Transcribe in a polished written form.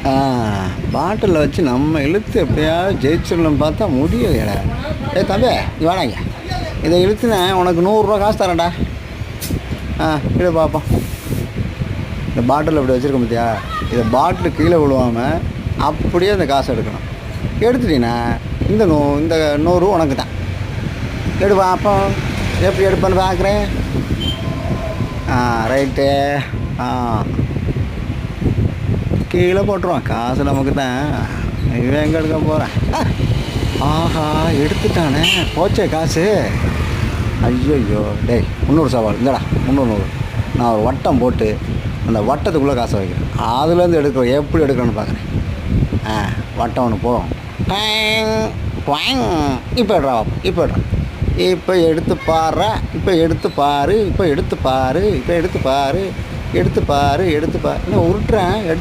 ஆ பாட்டிலில் வச்சு நம்ம இழுத்து எப்படியாவது ஜெயிச்சிடணும்னு பார்த்தா முடியலையடா. தம்பி இங்கே வாடாங்க, இதை இழுத்துனேன் உனக்கு 100 காசு தரேன்டா. இதை பார்ப்போம். இந்த பாட்டில் இப்படி வச்சுருக்க பார்த்தியா, இதை பாட்டில் கீழே விழுவாமல் அப்படியே அந்த காசை எடுக்கணும். எடுத்துட்டீங்கன்னா இந்த 100 உனக்கு தான். எடுப்பா அப்போ எப்படி எடுப்பேன்னு பார்க்குறேன். ரைட்டு. கீழே போட்டுருவான், காசு நமக்கு தான். இவன் எங்கே எடுக்க போகிறேன்? ஆஹா எடுத்துட்டானே, போச்சே காசு. ஐயோ டேய், 300 சவால் இந்தடா, 300. நான் ஒரு வட்டம் போட்டு அந்த வட்டத்துக்குள்ளே காசை வைக்கிறேன். அதுலேருந்து எடுக்கிறோம், எப்படி எடுக்கணும்னு பார்க்குறேன். வட்டம் ஒன்று போகும். இப்போ எடுறா, இப்போ எடுறா, இப்போ எடுத்து பாரு, இப்போ எடுத்து பாரு, இப்போ எடுத்து பாரு, இப்போ எடுத்து பாரு, எடுத்து பாரு, எடுத்து பாரு. இன்னும் உருட்டுறேன், எடுத்து